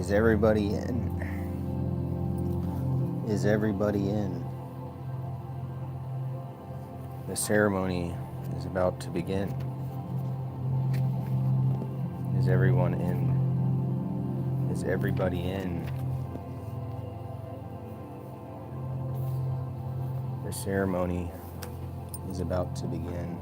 Is everybody in? Is everybody in? The ceremony is about to begin. Is everyone in? Is everybody in? The ceremony is about to begin.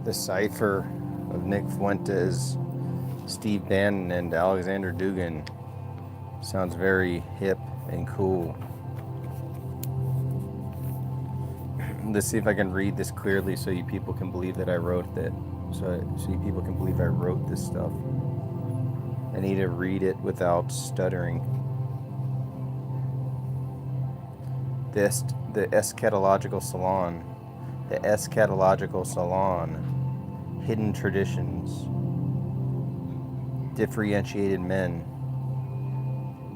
The Cipher of Nick Fuentes, Steve Bannon, and Alexander Dugin sounds very hip and cool. Let's see if I can read this clearly so you people can believe that I wrote that. So you people can believe I wrote this stuff. I need to read it without stuttering. The eschatological salon. The eschatological salon. Hidden traditions. Differentiated men.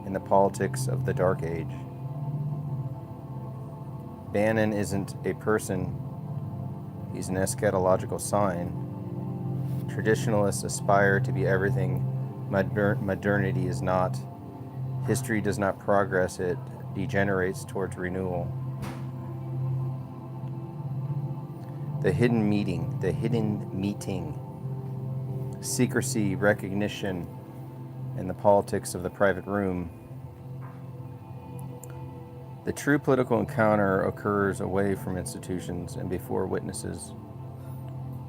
In the politics of the Dark Age. Bannon isn't a person, he's an eschatological sign. Traditionalists aspire to be everything modernity is not. History does not progress, it degenerates towards renewal. The hidden meeting, secrecy, recognition, and the politics of the private room. The true political encounter occurs away from institutions and before witnesses.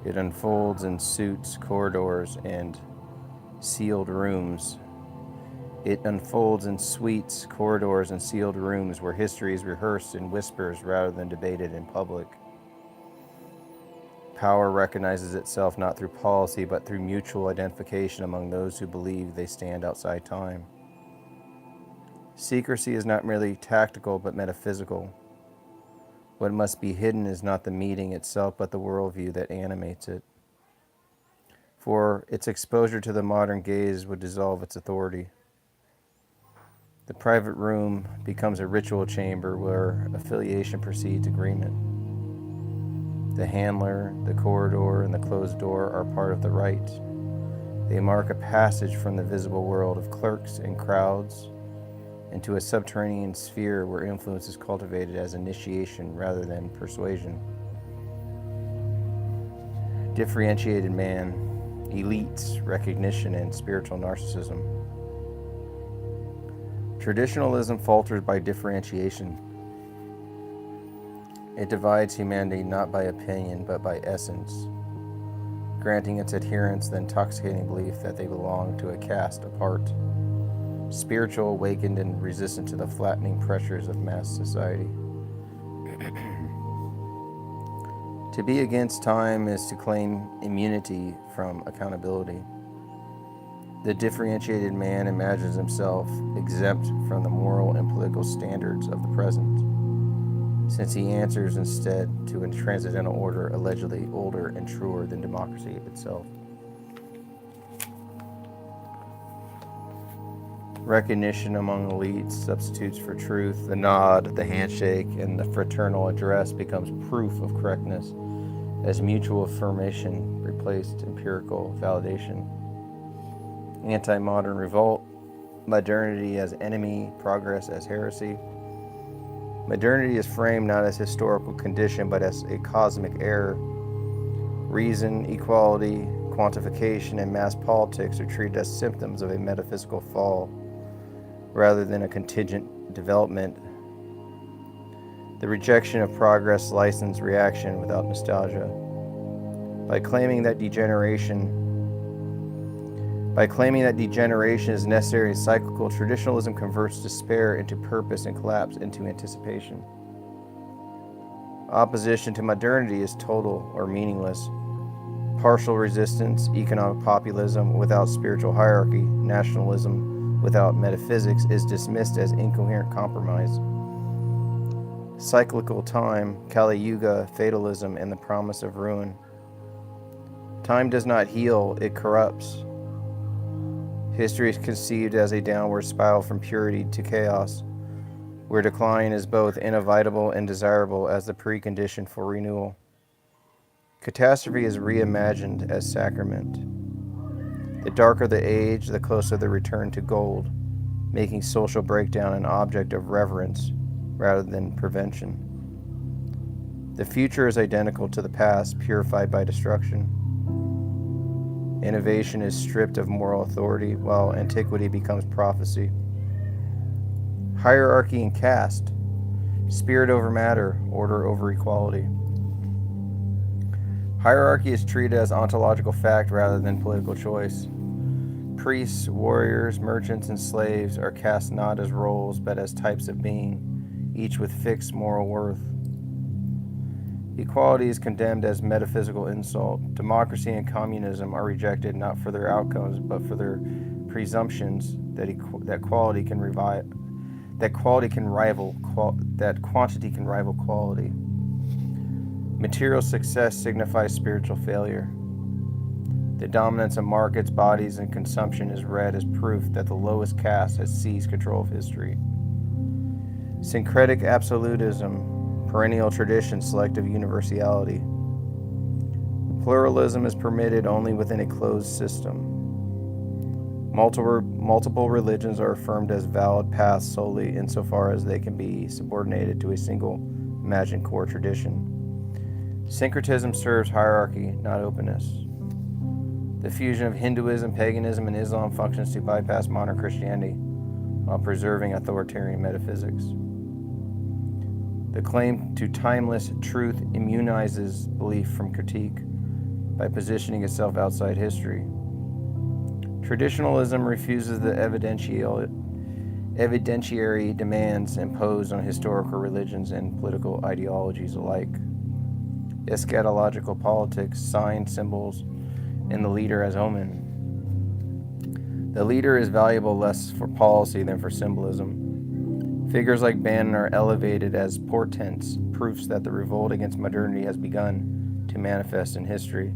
It unfolds in suites, corridors, and sealed rooms. It unfolds in suites, corridors, and sealed rooms where history is rehearsed in whispers rather than debated in public. Power recognizes itself not through policy but through mutual identification among those who believe they stand outside time. Secrecy is not merely tactical but metaphysical. What must be hidden is not the meeting itself but the worldview that animates it. For its exposure to the modern gaze would dissolve its authority. The private room becomes a ritual chamber where affiliation precedes agreement. The handler, the corridor, and the closed door are part of the rite. They mark a passage from the visible world of clerks and crowds into a subterranean sphere where influence is cultivated as initiation rather than persuasion. Differentiated man, elites, recognition, and spiritual narcissism. Traditionalism falters by differentiation. It divides humanity not by opinion but by essence, granting its adherents the intoxicating belief that they belong to a caste apart. Spiritual, awakened, and resistant to the flattening pressures of mass society. To be against time is to claim immunity from accountability. The differentiated man imagines himself exempt from the moral and political standards of the present, since he answers instead to a transcendental order allegedly older and truer than democracy itself. Recognition among elites substitutes for truth. The nod, the handshake, and the fraternal address becomes proof of correctness as mutual affirmation replaced empirical validation. Anti-modern revolt, modernity as enemy, progress as heresy. Modernity is framed not as historical condition but as a cosmic error. Reason, equality, quantification, and mass politics are treated as symptoms of a metaphysical fall rather than a contingent development. The rejection of progress licensed reaction without nostalgia. By claiming that degeneration is necessary and cyclical, traditionalism converts despair into purpose and collapse into anticipation. Opposition to modernity is total or meaningless. Partial resistance, economic populism without spiritual hierarchy, nationalism without metaphysics is dismissed as incoherent compromise. Cyclical time, Kali Yuga, fatalism, and the promise of ruin. Time does not heal, it corrupts. History is conceived as a downward spiral from purity to chaos, where decline is both inevitable and desirable as the precondition for renewal. Catastrophe is reimagined as sacrament. The darker the age, the closer the return to gold, making social breakdown an object of reverence rather than prevention. The future is identical to the past, purified by destruction. Innovation is stripped of moral authority, while antiquity becomes prophecy. Hierarchy and caste, spirit over matter, order over equality. Hierarchy is treated as ontological fact rather than political choice. Priests, warriors, merchants, and slaves are cast not as roles but as types of being, each with fixed moral worth. Equality is condemned as metaphysical insult. Democracy and communism are rejected not for their outcomes but for their presumptions that quantity can rival quality. Material success signifies spiritual failure. The dominance of markets, bodies, and consumption is read as proof that the lowest caste has seized control of history. Syncretic absolutism, perennial tradition, selective universality. Pluralism is permitted only within a closed system. Multiple religions are affirmed as valid paths solely insofar as they can be subordinated to a single imagined core tradition. Syncretism serves hierarchy, not openness. The fusion of Hinduism, paganism, and Islam functions to bypass modern Christianity while preserving authoritarian metaphysics. The claim to timeless truth immunizes belief from critique by positioning itself outside history. Traditionalism refuses the evidentiary demands imposed on historical religions and political ideologies alike. Eschatological politics, signs, symbols, and the leader as omen. The leader is valuable less for policy than for symbolism. Figures like Bannon are elevated as portents, proofs that the revolt against modernity has begun to manifest in history.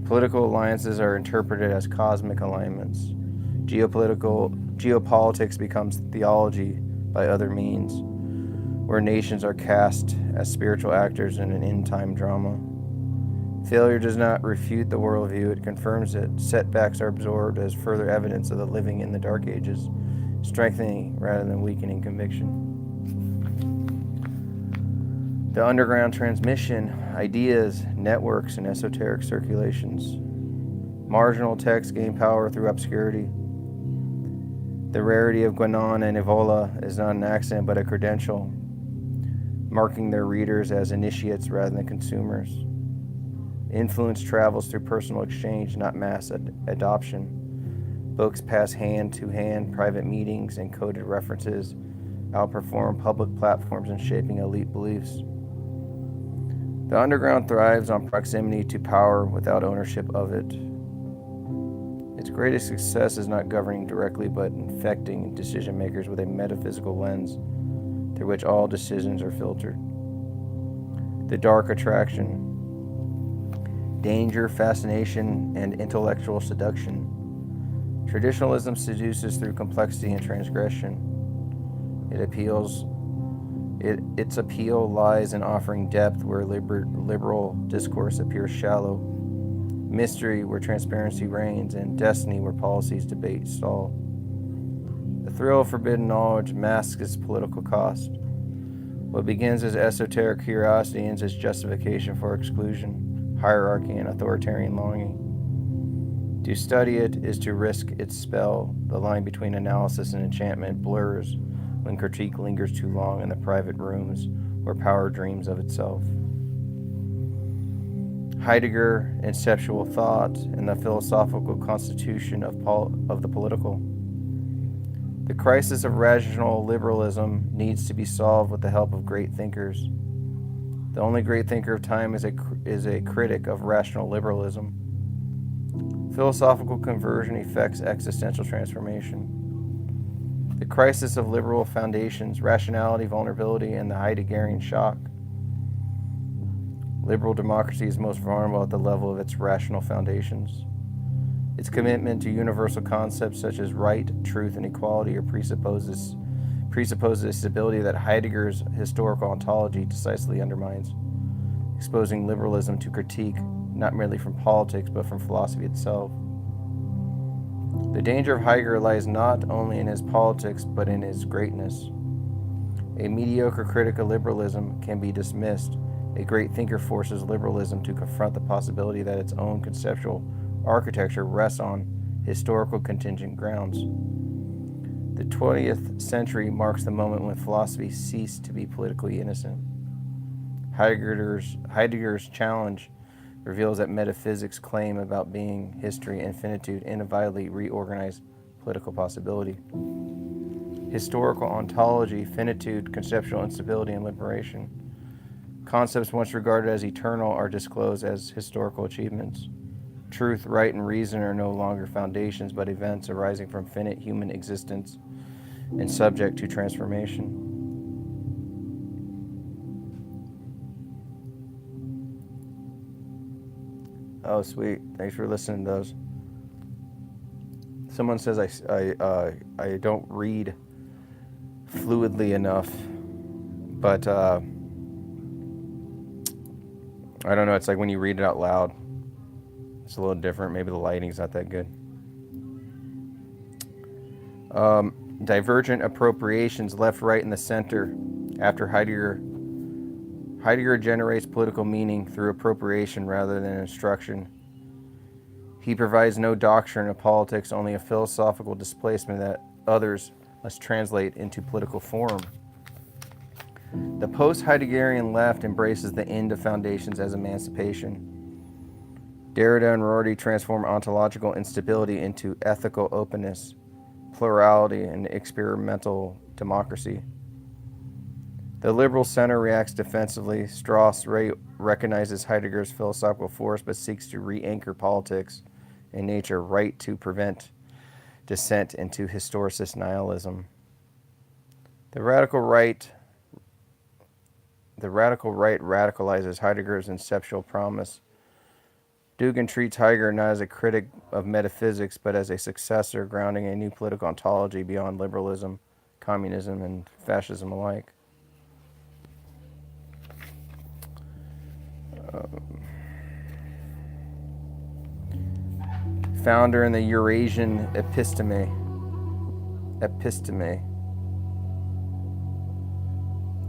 Political alliances are interpreted as cosmic alignments. Geopolitics becomes theology by other means, where nations are cast as spiritual actors in an end-time drama. Failure does not refute the worldview, it confirms it. Setbacks are absorbed as further evidence of the living in the Dark Ages, strengthening rather than weakening conviction. The underground transmission, ideas, networks, and esoteric circulations. Marginal texts gain power through obscurity. The rarity of Guanon and Evola is not an accident but a credential, marking their readers as initiates rather than consumers. Influence travels through personal exchange, not mass adoption. Books pass hand to hand, private meetings and coded references outperform public platforms in shaping elite beliefs. The underground thrives on proximity to power without ownership of it. Its greatest success is not governing directly, but infecting decision makers with a metaphysical lens through which all decisions are filtered. The dark attraction, danger, fascination, and intellectual seduction. Traditionalism seduces through complexity and transgression. Its appeal lies in offering depth where liberal discourse appears shallow, mystery where transparency reigns, and destiny where policies debate stall. The thrill of forbidden knowledge masks its political cost. What begins as esoteric curiosity ends as justification for exclusion, hierarchy, and authoritarian longing. To study it is to risk its spell. The line between analysis and enchantment blurs when critique lingers too long in the private rooms where power dreams of itself. Heidegger, Inceptual Thought, and the Philosophical Constitution of the Political. The crisis of rational liberalism needs to be solved with the help of great thinkers. The only great thinker of time is a critic of rational liberalism. Philosophical conversion effects existential transformation. The crisis of liberal foundations, rationality, vulnerability, and the Heideggerian shock. Liberal democracy is most vulnerable at the level of its rational foundations. Its commitment to universal concepts such as right, truth, and equality presupposes a stability that Heidegger's historical ontology decisively undermines, exposing liberalism to critique not merely from politics but from philosophy itself. The danger of Heidegger lies not only in his politics but in his greatness. A mediocre critic of liberalism can be dismissed. A great thinker forces liberalism to confront the possibility that its own conceptual architecture rests on historical contingent grounds. The 20th century marks the moment when philosophy ceased to be politically innocent. Heidegger's challenge reveals that metaphysics' claim about being, history, and finitude inevitably reorganize political possibility. Historical ontology, finitude, conceptual instability, and liberation. Concepts once regarded as eternal are disclosed as historical achievements. Truth, right, and reason are no longer foundations, but events arising from finite human existence and subject to transformation. Oh, sweet. Thanks for listening to those. Someone says I don't read fluidly enough, but I don't know. It's like when you read it out loud, it's a little different. Maybe the lighting's not that good. Divergent appropriations, left, right, and the center. After Heidegger generates political meaning through appropriation rather than instruction. He provides no doctrine of politics, only a philosophical displacement that others must translate into political form. The post-Heideggerian left embraces the end of foundations as emancipation. Derrida and Rorty transform ontological instability into ethical openness, plurality, and experimental democracy. The liberal center reacts defensively. Strauss recognizes Heidegger's philosophical force but seeks to re-anchor politics and nature right to prevent descent into historicist nihilism. The radical right radicalizes Heidegger's inceptual promise. Dugin treats Heidegger not as a critic of metaphysics but as a successor grounding a new political ontology beyond liberalism, communism, and fascism alike. Founder in the Eurasian episteme.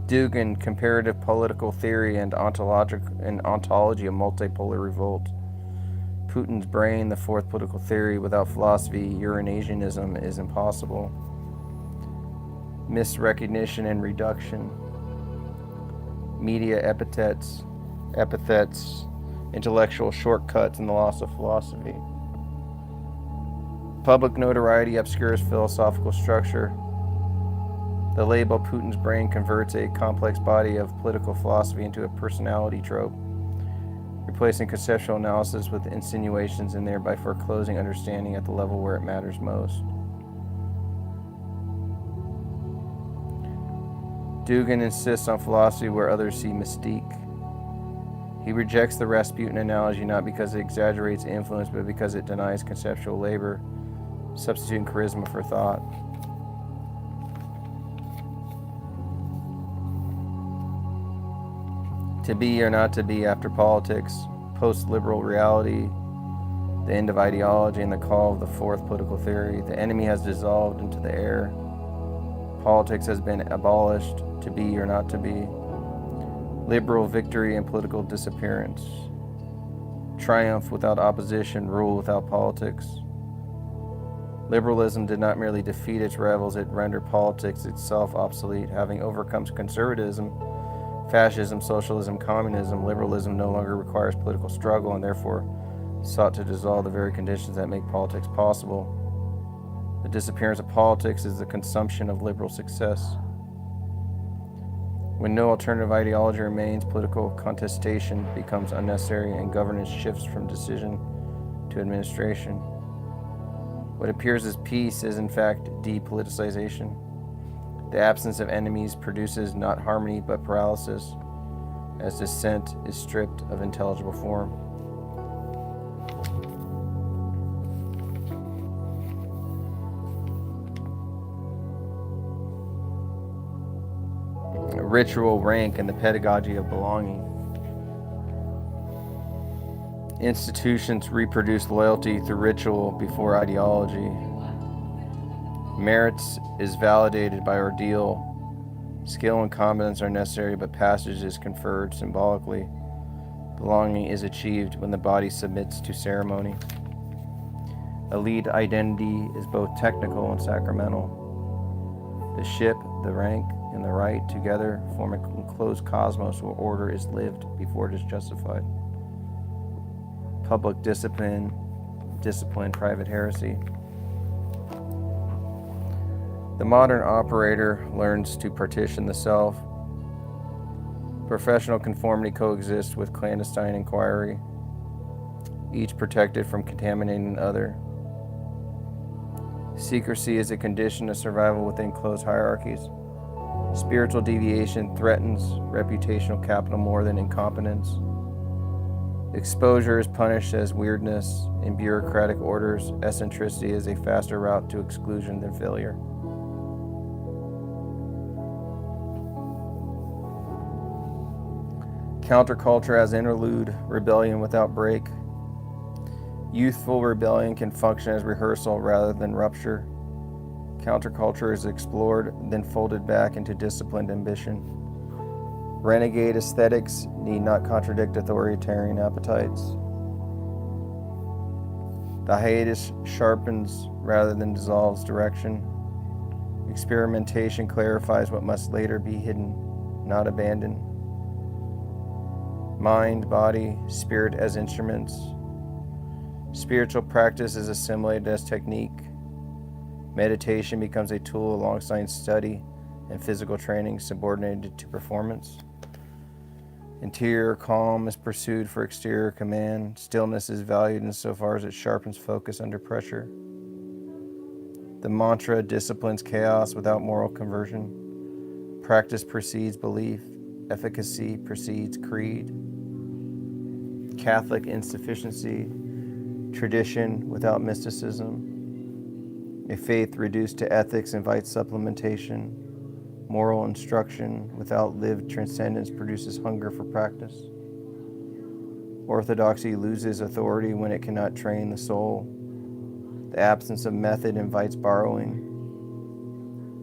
Dugin, comparative political theory and ontology of multipolar revolt. Putin's brain, the fourth political theory. Without philosophy, Eurasianism is impossible. Misrecognition and reduction. Media epithets, intellectual shortcuts, and the loss of philosophy. Public notoriety obscures philosophical structure. The label Putin's brain converts a complex body of political philosophy into a personality trope, replacing conceptual analysis with insinuations and thereby foreclosing understanding at the level where it matters most. Dugin insists on philosophy where others see mystique. He rejects the Rasputin analogy not because it exaggerates influence, but because it denies conceptual labor, substituting charisma for thought. To be or not to be after politics, post-liberal reality, the end of ideology, and the call of the fourth political theory. The enemy has dissolved into the air. Politics has been abolished. To be or not to be. Liberal victory and political disappearance. Triumph without opposition, rule without politics. Liberalism did not merely defeat its rivals, it rendered politics itself obsolete. Having overcome conservatism, fascism, socialism, communism, liberalism no longer requires political struggle and therefore sought to dissolve the very conditions that make politics possible. The disappearance of politics is the consumption of liberal success. When no alternative ideology remains, political contestation becomes unnecessary and governance shifts from decision to administration. What appears as peace is in fact depoliticization. The absence of enemies produces not harmony but paralysis, as dissent is stripped of intelligible form. ritual, rank, and the pedagogy of belonging. Institutions reproduce loyalty through ritual before ideology. Merits is validated by ordeal. Skill and competence are necessary, but passage is conferred symbolically. Belonging is achieved when the body submits to ceremony. Elite identity is both technical and sacramental. The ship, the rank, and the right together form a enclosed cosmos where order is lived before it is justified. Public discipline, private heresy. The modern operator learns to partition the self. Professional conformity coexists with clandestine inquiry, each protected from contaminating the other. Secrecy is a condition of survival within closed hierarchies. Spiritual deviation threatens reputational capital more than incompetence. Exposure is punished as weirdness. In bureaucratic orders, eccentricity is a faster route to exclusion than failure. Counterculture as interlude, rebellion without break. Youthful rebellion can function as rehearsal rather than rupture. Counterculture is explored, then folded back into disciplined ambition. Renegade aesthetics need not contradict authoritarian appetites. The hiatus sharpens rather than dissolves direction. Experimentation clarifies what must later be hidden, not abandoned. Mind, body, spirit as instruments. Spiritual practice is assimilated as technique. Meditation becomes a tool alongside study and physical training subordinated to performance. Interior calm is pursued for exterior command. Stillness is valued insofar as it sharpens focus under pressure. The mantra disciplines chaos without moral conversion. Practice precedes belief. Efficacy precedes creed. Catholic insufficiency, tradition without mysticism. A faith reduced to ethics invites supplementation. Moral instruction without lived transcendence produces hunger for practice. Orthodoxy loses authority when it cannot train the soul. The absence of method invites borrowing.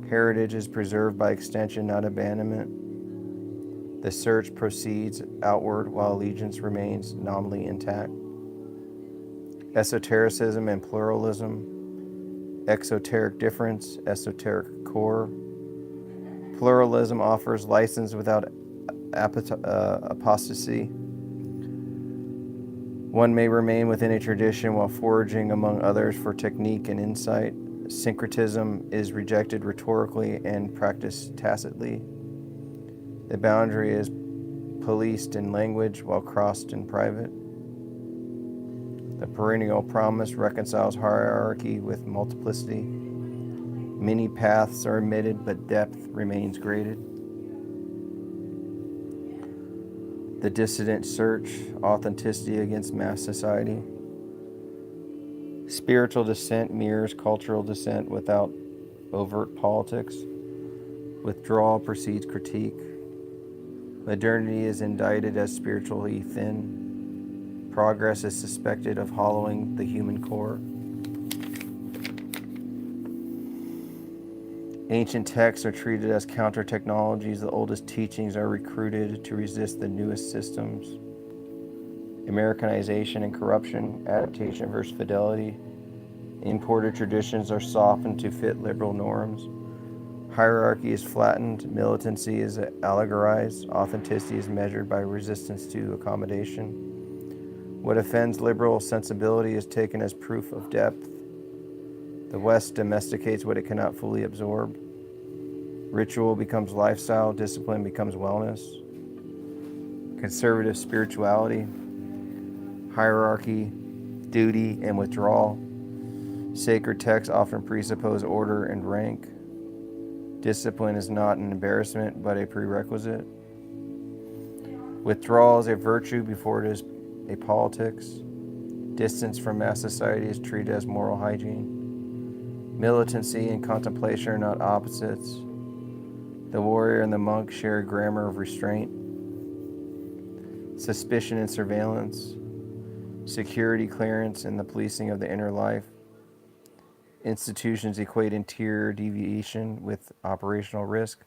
Heritage is preserved by extension, not abandonment. The search proceeds outward while allegiance remains nominally intact. Esotericism and pluralism. Exoteric difference, esoteric core. Pluralism offers license without apostasy. One may remain within a tradition while foraging among others for technique and insight. Syncretism is rejected rhetorically and practiced tacitly. The boundary is policed in language while crossed in private. The perennial promise reconciles hierarchy with multiplicity. Many paths are admitted, but depth remains graded. The dissident search, authenticity against mass society. Spiritual dissent mirrors cultural dissent without overt politics. Withdrawal precedes critique. Modernity is indicted as spiritually thin. Progress is suspected of hollowing the human core. Ancient texts are treated as counter-technologies. The oldest teachings are recruited to resist the newest systems. Americanization and corruption, adaptation versus fidelity. Imported traditions are softened to fit liberal norms. Hierarchy is flattened, militancy is allegorized, authenticity is measured by resistance to accommodation. What offends liberal sensibility is taken as proof of depth. The West domesticates what it cannot fully absorb. Ritual becomes lifestyle, discipline becomes wellness. Conservative spirituality, hierarchy, duty, and withdrawal. Sacred texts often presuppose order and rank. Discipline is not an embarrassment, but a prerequisite. Withdrawal is a virtue before it is a politics. Distance from mass society is treated as moral hygiene. Militancy and contemplation are not opposites. The warrior and the monk share a grammar of restraint, suspicion and surveillance, security clearance and the policing of the inner life. Institutions equate interior deviation with operational risk.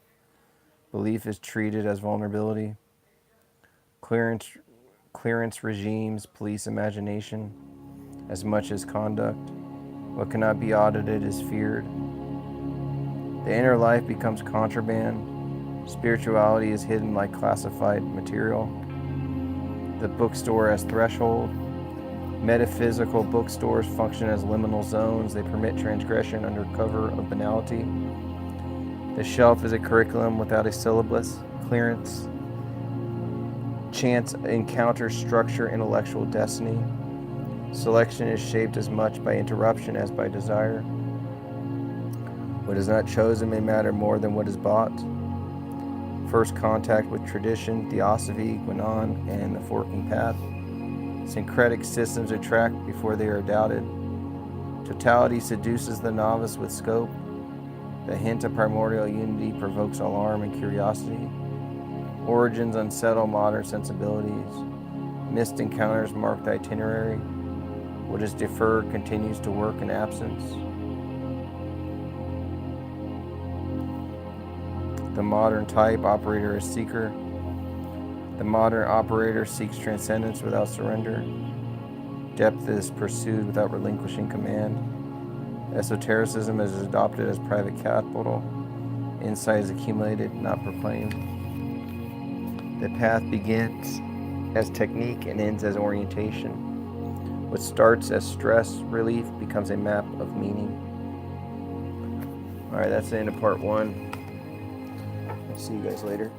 Belief is treated as vulnerability. Clearance regimes police imagination as much as conduct. What cannot be audited is feared. The inner life becomes contraband. Spirituality is hidden like classified material. The bookstore as threshold. Metaphysical bookstores function as liminal zones. They permit transgression under cover of banality. The shelf is a curriculum without a syllabus. Clearance. Chance encounters structure intellectual destiny. Selection is shaped as much by interruption as by desire. What is not chosen may matter more than what is bought. First contact with tradition, theosophy, Guinan, and the forking path. Syncretic systems attract before they are doubted. Totality seduces the novice with scope. The hint of primordial unity provokes alarm and curiosity. Origins unsettle modern sensibilities. Missed encounters mark the itinerary. What is deferred continues to work in absence. The modern type, operator is seeker. The modern operator seeks transcendence without surrender. Depth is pursued without relinquishing command. Esotericism is adopted as private capital. Insight is accumulated, not proclaimed. The path begins as technique and ends as orientation. What starts as stress relief becomes a map of meaning. All right, that's the end of part 1. I'll see you guys later.